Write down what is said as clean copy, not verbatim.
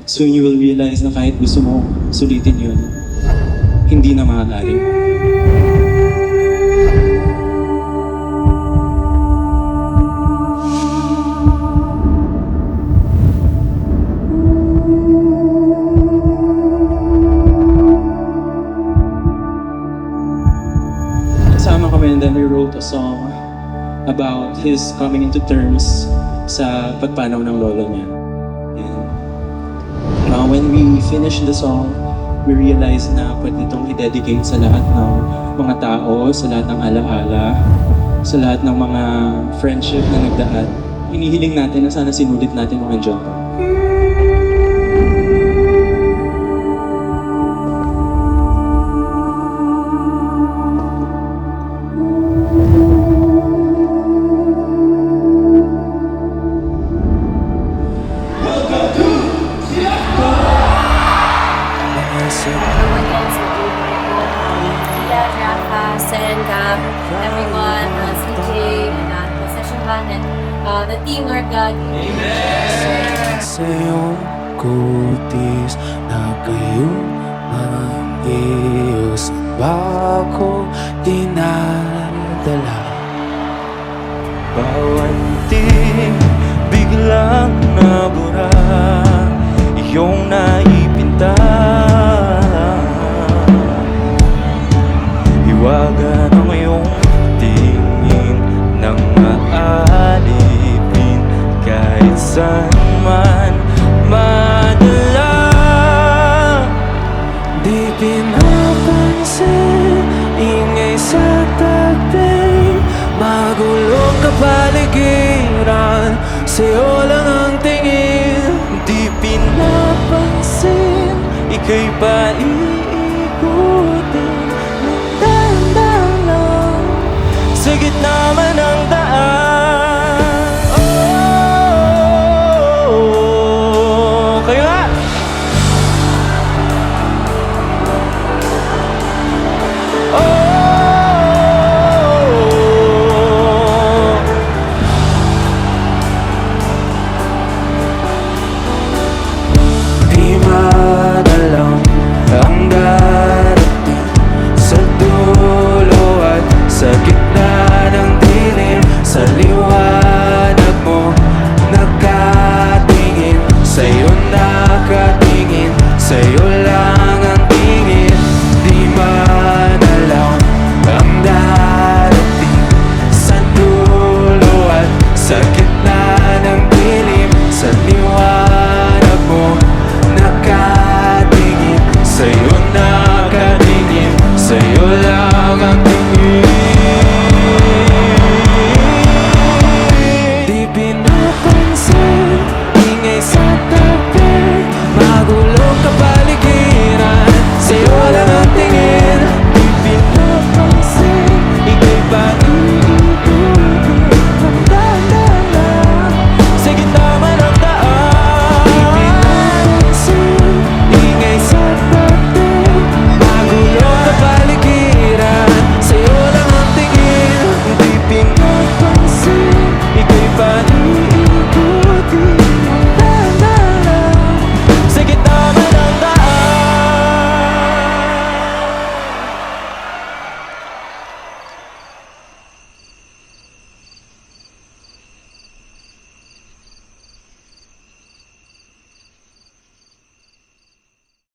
soon you will realize na kahit gusto mo sulitin yun, hindi na maaari. Kasama kami and then we wrote a song about his coming into terms sa pagpanaw ng lolo niya. And when we finished the song, we realized na pwede itong i-dedicate sa lahat ng mga tao, sa lahat ng alaala, sa lahat ng mga friendship na nagdaan. Hinihiling natin na sana sinulit natin mga nandiyan pa. Everyone, CJ, and Session Van, and the team, Lord God. Amen! Sa iyong kutis na kayo ang iyos bago dinadala. Bawat ting biglang nabura, iyong naipinta. Hiwaga ng iyong tingin nang maalipin kahit saan man madala. Di pinapansin, ingay sa tabi, magulong kapaligiran, sa'yo lang ang tingin. Di pinapansin, ika'y pa iikutin sa gitna man ng daan. Oh, kayo nga! Oh, di madalang ang darating sa dulo at sa gitna ng dilim, sa liwanag mo nakatingin, sa'yo nakatingin, sa'yo